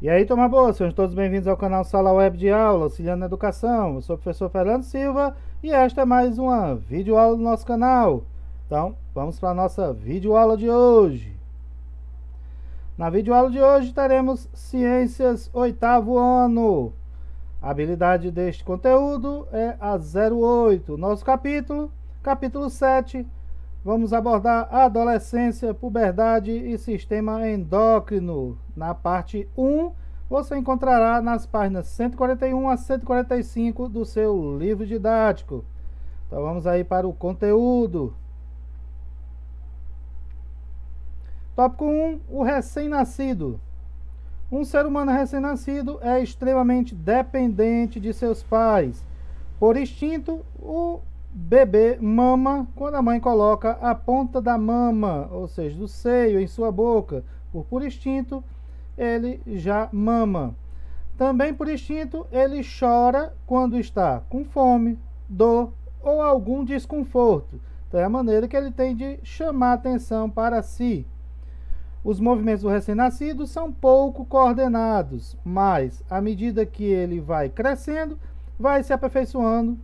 E aí, turma boa, sejam todos bem-vindos ao canal Sala Web de Aula, auxiliando na educação. Eu sou o professor Fernando Silva e esta é mais uma videoaula do nosso canal. Então, vamos para a nossa videoaula de hoje. Na videoaula de hoje teremos Ciências, oitavo ano. A habilidade deste conteúdo é a 08. Nosso capítulo 7. Vamos abordar a adolescência, puberdade e sistema endócrino. Na parte 1, você encontrará nas páginas 141 a 145 do seu livro didático. Então vamos aí para o conteúdo. Tópico 1, o recém-nascido. Um ser humano recém-nascido é extremamente dependente de seus pais. Por instinto, o bebê mama quando a mãe coloca a ponta da mama, ou seja, do seio, em sua boca. Por instinto, ele já mama. Também por instinto, ele chora quando está com fome, dor ou algum desconforto. Então é a maneira que ele tem de chamar atenção para si. Os movimentos do recém-nascido são pouco coordenados, mas à medida que ele vai crescendo, vai se aperfeiçoando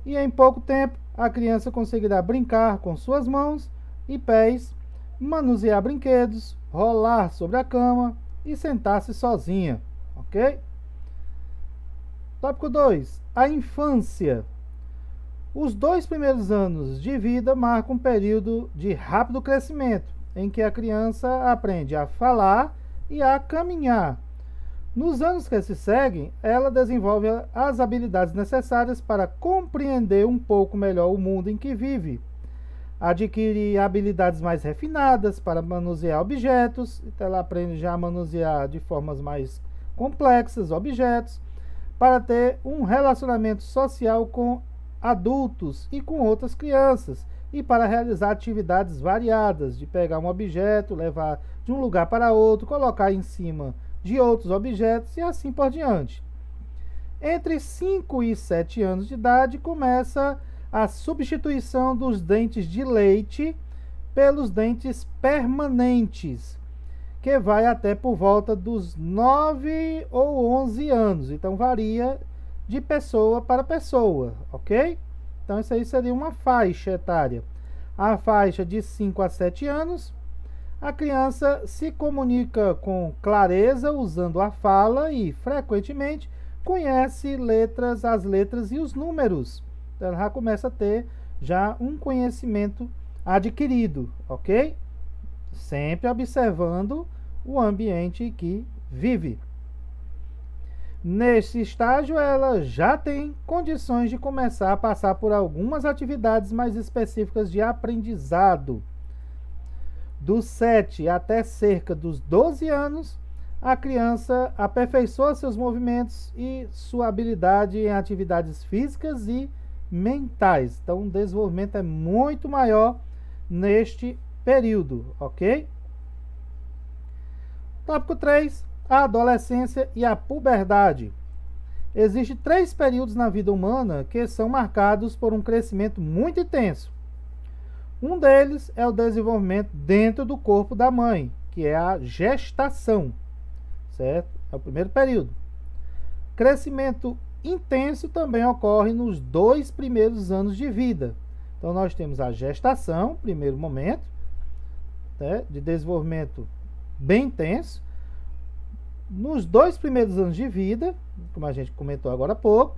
e em pouco tempo a criança conseguirá brincar com suas mãos e pés, manusear brinquedos, rolar sobre a cama e sentar-se sozinha, ok? Tópico 2. A infância. Os 2 primeiros anos de vida marcam um período de rápido crescimento, em que a criança aprende a falar e a caminhar. Nos anos que se seguem, ela desenvolve as habilidades necessárias para compreender um pouco melhor o mundo em que vive. Adquire habilidades mais refinadas para manusear objetos, então ela aprende já a manusear de formas mais complexas objetos, para ter um relacionamento social com adultos e com outras crianças, e para realizar atividades variadas, de pegar um objeto, levar de um lugar para outro, colocar em cima de outros objetos e assim por diante. Entre 5 e 7 anos de idade começa a substituição dos dentes de leite pelos dentes permanentes, que vai até por volta dos 9 ou 11 anos. Então varia de pessoa para pessoa, ok? Então isso aí seria uma faixa etária. A faixa de 5 a 7 anos, a criança se comunica com clareza usando a fala e, frequentemente, conhece as letras e os números. Então, ela já começa a ter já um conhecimento adquirido, ok? Sempre observando o ambiente em que vive. Neste estágio, ela já tem condições de começar a passar por algumas atividades mais específicas de aprendizado. Dos 7 até cerca dos 12 anos, a criança aperfeiçoa seus movimentos e sua habilidade em atividades físicas e mentais. Então, o desenvolvimento é muito maior neste período, ok? Tópico 3. A adolescência e a puberdade. Existem 3 períodos na vida humana que são marcados por um crescimento muito intenso. Um deles é o desenvolvimento dentro do corpo da mãe, que é a gestação, certo? É o primeiro período. Crescimento intenso também ocorre nos 2 primeiros anos de vida. Então nós temos a gestação, primeiro momento, né, de desenvolvimento bem intenso. Nos 2 primeiros anos de vida, como a gente comentou agora há pouco,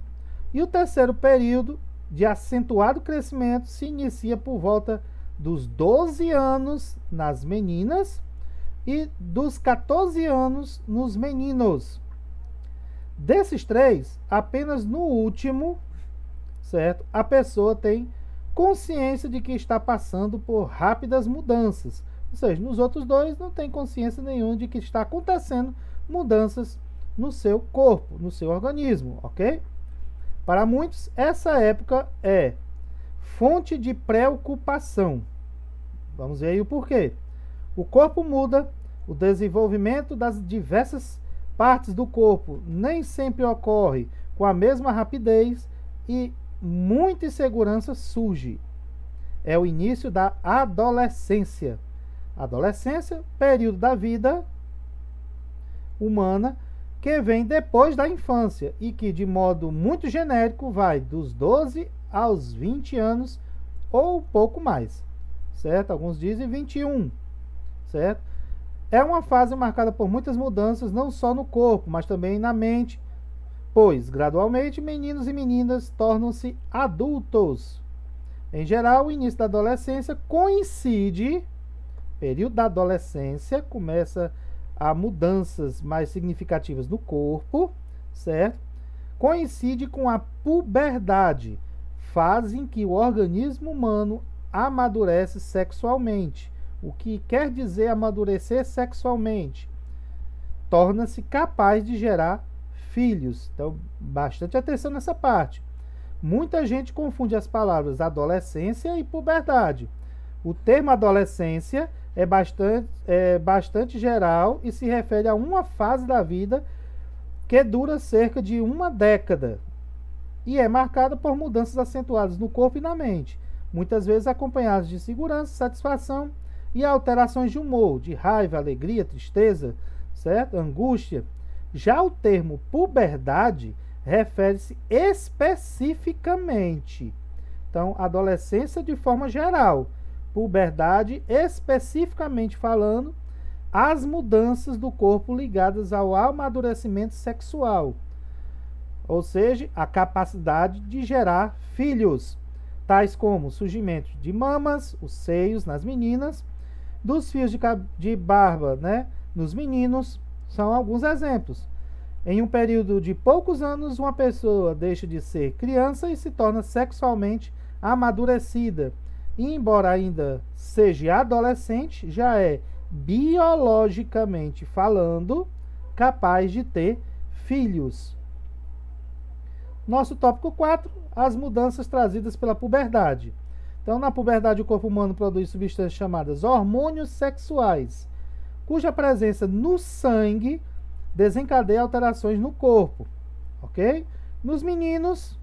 e o terceiro período de acentuado crescimento se inicia por volta dos 12 anos nas meninas e dos 14 anos nos meninos. Desses 3, apenas no último, certo? A pessoa tem consciência de que está passando por rápidas mudanças. Ou seja, nos outros 2 não tem consciência nenhuma de que está acontecendo mudanças no seu corpo, no seu organismo, ok? Para muitos, essa época é fonte de preocupação. Vamos ver aí o porquê. O corpo muda, o desenvolvimento das diversas partes do corpo nem sempre ocorre com a mesma rapidez e muita insegurança surge. É o início da adolescência. Adolescência, período da vida humana que vem depois da infância e que, de modo muito genérico, vai dos 12 aos 20 anos ou pouco mais, certo? Alguns dizem 21, certo? É uma fase marcada por muitas mudanças, não só no corpo, mas também na mente, pois, gradualmente, meninos e meninas tornam-se adultos. Em geral, o início da adolescência coincide, período da adolescência, começa a mudanças mais significativas no corpo, certo? Coincide com a puberdade, fase em que o organismo humano amadurece sexualmente. O que quer dizer amadurecer sexualmente? Torna-se capaz de gerar filhos. Então, bastante atenção nessa parte. Muita gente confunde as palavras adolescência e puberdade. O termo adolescência é bastante geral e se refere a uma fase da vida que dura cerca de uma década e é marcada por mudanças acentuadas no corpo e na mente, muitas vezes acompanhadas de segurança, satisfação e alterações de humor, de raiva, alegria, tristeza, certo? Angústia. Já o termo puberdade refere-se especificamente. Então, adolescência de forma geral, puberdade especificamente falando, as mudanças do corpo ligadas ao amadurecimento sexual, ou seja, a capacidade de gerar filhos, tais como o surgimento de mamas, os seios nas meninas, dos fios de barba, né, nos meninos, são alguns exemplos. Em um período de poucos anos, uma pessoa deixa de ser criança e se torna sexualmente amadurecida. E, embora ainda seja adolescente, já é, biologicamente falando, capaz de ter filhos. Nosso tópico 4, as mudanças trazidas pela puberdade. Então, na puberdade, o corpo humano produz substâncias chamadas hormônios sexuais, cuja presença no sangue desencadeia alterações no corpo, ok? Nos meninos,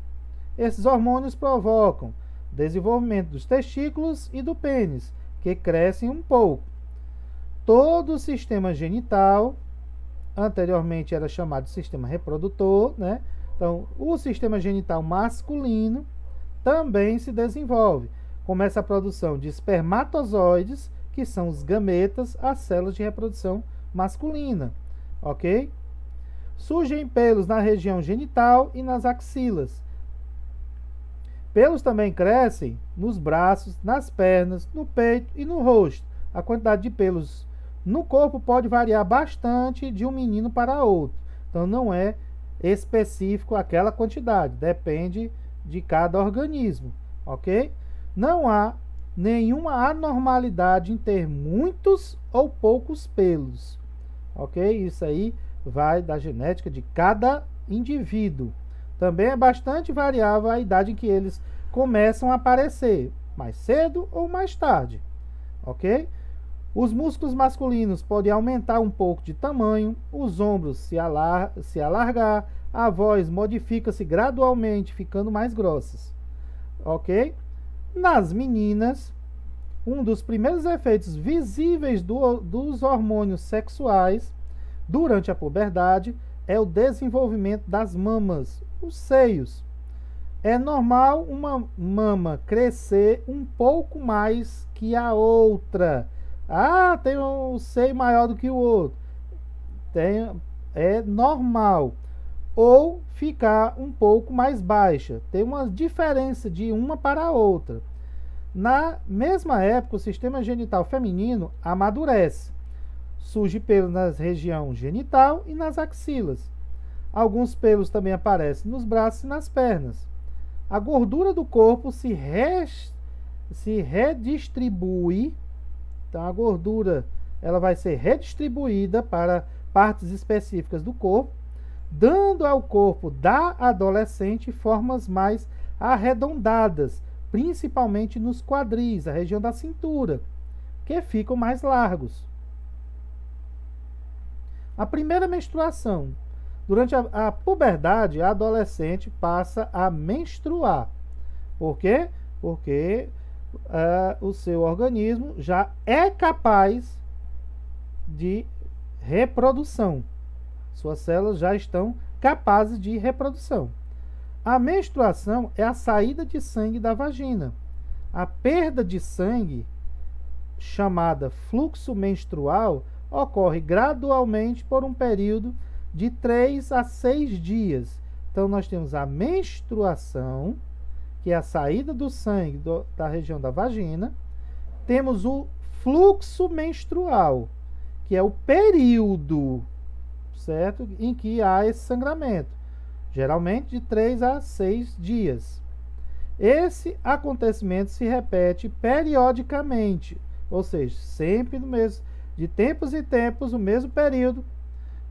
esses hormônios provocam desenvolvimento dos testículos e do pênis, que crescem um pouco. Todo o sistema genital, anteriormente era chamado de sistema reprodutor, né? Então, o sistema genital masculino também se desenvolve. Começa a produção de espermatozoides, que são os gametas, as células de reprodução masculina, ok? Surgem pelos na região genital e nas axilas. Pelos também crescem nos braços, nas pernas, no peito e no rosto. A quantidade de pelos no corpo pode variar bastante de um menino para outro. Então, não é específico aquela quantidade, depende de cada organismo, ok? Não há nenhuma anormalidade em ter muitos ou poucos pelos, ok? Isso aí vai da genética de cada indivíduo. Também é bastante variável a idade em que eles começam a aparecer, mais cedo ou mais tarde, ok? Os músculos masculinos podem aumentar um pouco de tamanho, os ombros se alargar, a voz modifica-se gradualmente, ficando mais grossas, ok? Nas meninas, um dos primeiros efeitos visíveis dos hormônios sexuais durante a puberdade é o desenvolvimento das mamas, os seios. É normal uma mama crescer um pouco mais que a outra. Ah, tem um seio maior do que o outro. É normal. Ou ficar um pouco mais baixa. Tem uma diferença de uma para a outra. Na mesma época, o sistema genital feminino amadurece. Surge pelo na região genital e nas axilas. Alguns pelos também aparecem nos braços e nas pernas. A gordura do corpo se redistribui. Então, a gordura ela vai ser redistribuída para partes específicas do corpo, dando ao corpo da adolescente formas mais arredondadas, principalmente nos quadris, a região da cintura, que ficam mais largos. A primeira menstruação. Durante a puberdade, a adolescente passa a menstruar. Por quê? Porque o seu organismo já é capaz de reprodução, Suas células já estão capazes de reprodução. A menstruação é a saída de sangue da vagina. A perda de sangue, chamada fluxo menstrual, ocorre gradualmente por um período de 3 a 6 dias. Então, nós temos a menstruação, que é a saída do sangue da região da vagina. Temos o fluxo menstrual, que é o período, certo, em que há esse sangramento, geralmente de 3 a 6 dias. Esse acontecimento se repete periodicamente, ou seja, sempre no mesmo, de tempos em tempos, o mesmo período,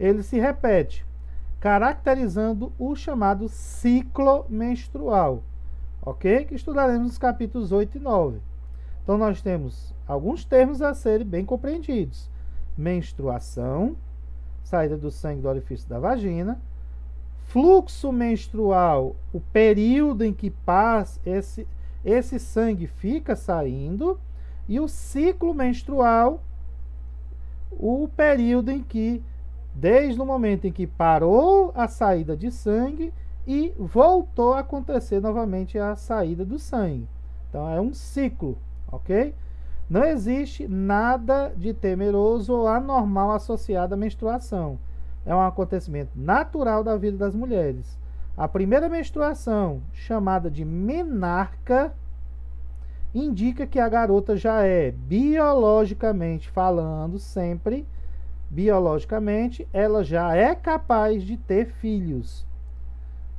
ele se repete, caracterizando o chamado ciclo menstrual, ok? Que estudaremos nos capítulos 8 e 9. Então, nós temos alguns termos a serem bem compreendidos: menstruação, saída do sangue do orifício da vagina; fluxo menstrual, o período em que passa esse sangue fica saindo; e o ciclo menstrual, o período em que, desde o momento em que parou a saída de sangue e voltou a acontecer novamente a saída do sangue. Então, é um ciclo, ok? Não existe nada de temeroso ou anormal associado à menstruação. É um acontecimento natural da vida das mulheres. A primeira menstruação, chamada de menarca, indica que a garota já é, biologicamente falando, sempre, biologicamente, ela já é capaz de ter filhos.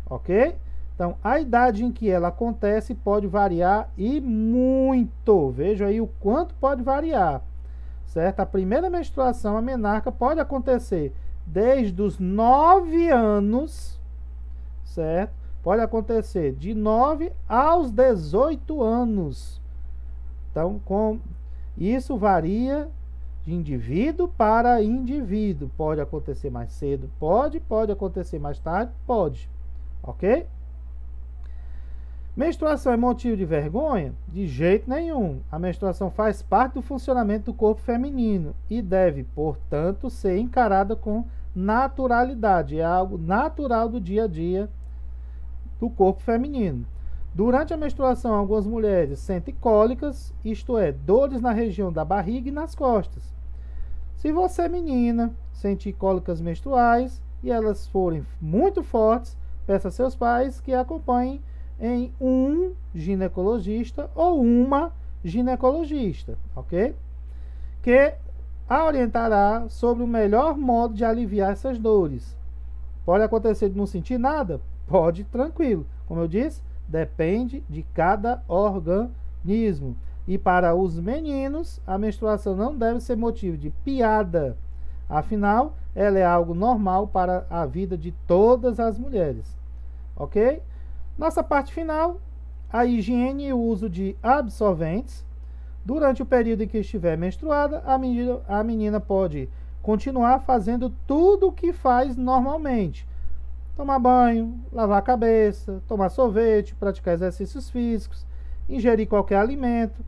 Ok? Então, a idade em que ela acontece pode variar e muito. Veja aí o quanto pode variar. Certo? A primeira menstruação, a menarca, pode acontecer desde os 9 anos, certo? Pode acontecer de 9 aos 18 anos. Então, isso varia de indivíduo para indivíduo. Pode acontecer mais cedo? Pode acontecer mais tarde? Pode. Ok? Menstruação é motivo de vergonha? De jeito nenhum. A menstruação faz parte do funcionamento do corpo feminino e deve, portanto, ser encarada com naturalidade. É algo natural do dia a dia do corpo feminino. Durante a menstruação, algumas mulheres sentem cólicas, isto é, dores na região da barriga e nas costas. Se você, menina, sentir cólicas menstruais e elas forem muito fortes, peça a seus pais que acompanhem em um ginecologista ou uma ginecologista, ok? Que a orientará sobre o melhor modo de aliviar essas dores. Pode acontecer de não sentir nada? Pode, tranquilo. Como eu disse, depende de cada organismo. E para os meninos, a menstruação não deve ser motivo de piada. Afinal, ela é algo normal para a vida de todas as mulheres. Ok? Nossa parte final, a higiene e o uso de absorventes. Durante o período em que estiver menstruada, a menina pode continuar fazendo tudo o que faz normalmente. Tomar banho, lavar a cabeça, tomar sorvete, praticar exercícios físicos, ingerir qualquer alimento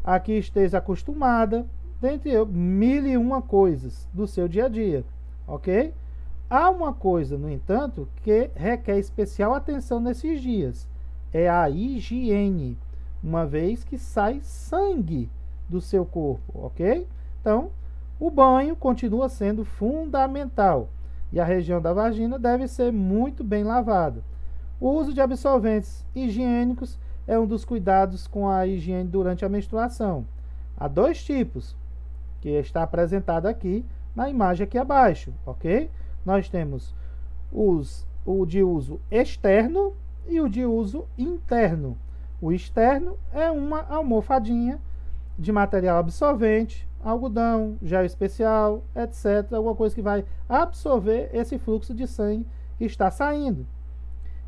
a que esteja acostumada, dentre mil e uma coisas do seu dia a dia, ok? Há uma coisa, no entanto, que requer especial atenção nesses dias, é a higiene, uma vez que sai sangue do seu corpo, ok? Então, o banho continua sendo fundamental e a região da vagina deve ser muito bem lavada. O uso de absorventes higiênicos é um dos cuidados com a higiene durante a menstruação. Há 2 tipos, que está apresentado aqui na imagem aqui abaixo, ok? Nós temos o de uso externo e o de uso interno. O externo é uma almofadinha de material absorvente, algodão, gel especial, etc. Alguma coisa que vai absorver esse fluxo de sangue que está saindo,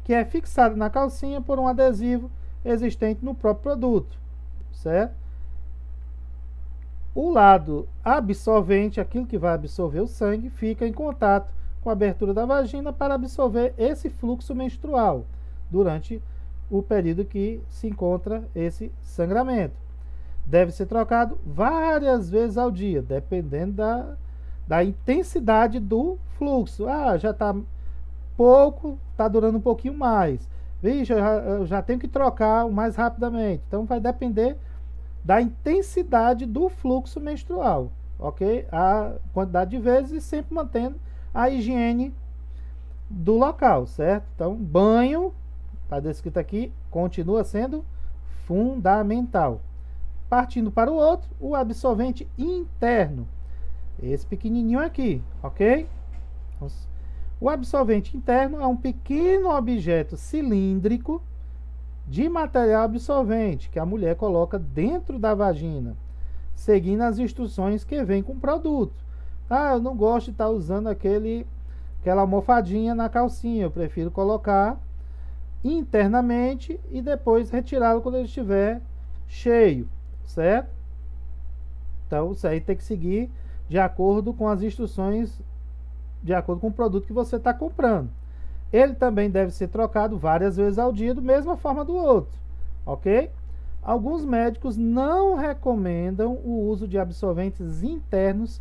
que é fixado na calcinha por um adesivo existente no próprio produto, certo? O lado absorvente, aquilo que vai absorver o sangue, fica em contato com a abertura da vagina para absorver esse fluxo menstrual durante o período que se encontra esse sangramento. Deve ser trocado várias vezes ao dia, dependendo da intensidade do fluxo. Ah, já está pouco, está durando um pouquinho mais. Vixe, eu já tenho que trocar o mais rapidamente. Então vai depender da intensidade do fluxo menstrual, ok? A quantidade de vezes e sempre mantendo a higiene do local, certo? Então, banho, está descrito aqui, continua sendo fundamental. Partindo para o outro, o absorvente interno. Esse pequenininho aqui, ok? O absorvente interno é um pequeno objeto cilíndrico de material absorvente que a mulher coloca dentro da vagina, seguindo as instruções que vem com o produto. Ah, eu não gosto de estar usando aquela almofadinha na calcinha, eu prefiro colocar internamente e depois retirá-lo quando ele estiver cheio, certo? Então, isso aí tem que seguir de acordo com as instruções, de acordo com o produto que você está comprando. Ele também deve ser trocado várias vezes ao dia, da mesma forma do outro, ok? Alguns médicos não recomendam o uso de absorventes internos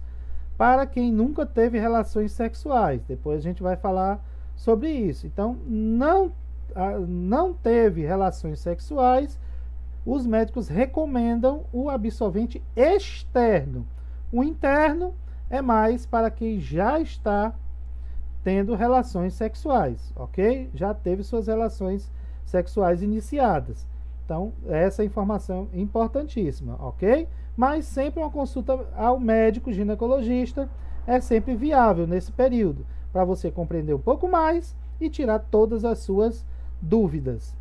para quem nunca teve relações sexuais. Depois a gente vai falar sobre isso. Então, não teve relações sexuais, os médicos recomendam o absorvente externo. O interno é mais para quem já está tendo relações sexuais, ok? Já teve suas relações sexuais iniciadas. Então, essa informação é importantíssima, ok? Mas sempre uma consulta ao médico ginecologista é sempre viável nesse período, para você compreender um pouco mais e tirar todas as suas dúvidas.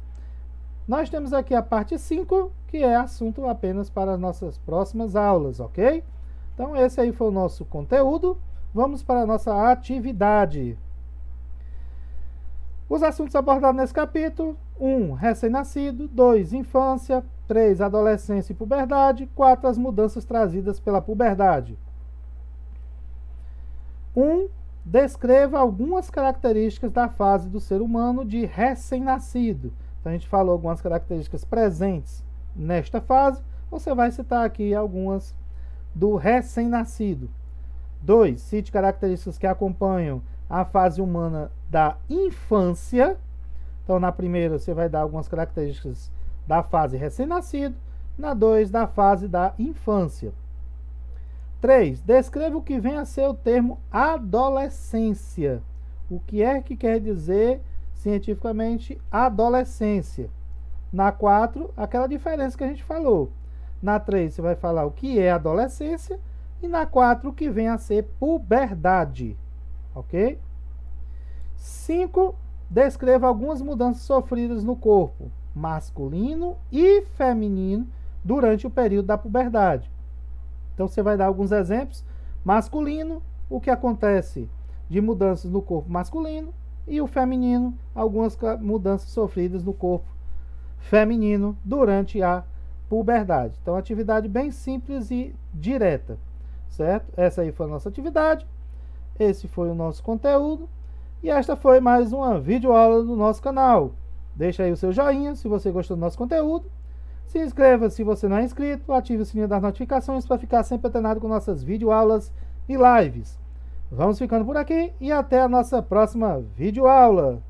Nós temos aqui a parte 5, que é assunto apenas para as nossas próximas aulas, ok? Então, esse aí foi o nosso conteúdo. Vamos para a nossa atividade. Os assuntos abordados nesse capítulo: 1. Recém-nascido. 2. Infância. 3. Adolescência e puberdade. 4. As mudanças trazidas pela puberdade. 1. Descreva algumas características da fase do ser humano de recém-nascido. Então, a gente falou algumas características presentes nesta fase. Você vai citar aqui algumas do recém-nascido. 2. Cite características que acompanham a fase humana da infância. Então, na primeira, você vai dar algumas características da fase recém-nascido. Na 2, da fase da infância. 3. Descreva o que vem a ser o termo adolescência. O que é que quer dizer cientificamente adolescência? Na 4, aquela diferença que a gente falou. Na 3, você vai falar o que é adolescência. E na 4, o que vem a ser puberdade. Ok? 5. Descreva algumas mudanças sofridas no corpo masculino e feminino durante o período da puberdade. Então, você vai dar alguns exemplos. Masculino, o que acontece de mudanças no corpo masculino. E o feminino, algumas mudanças sofridas no corpo feminino durante a puberdade. Então, atividade bem simples e direta, certo? Essa aí foi a nossa atividade. Esse foi o nosso conteúdo. E esta foi mais uma videoaula do nosso canal. Deixa aí o seu joinha se você gostou do nosso conteúdo. Se inscreva se você não é inscrito. Ative o sininho das notificações para ficar sempre antenado com nossas videoaulas e lives. Vamos ficando por aqui e até a nossa próxima videoaula.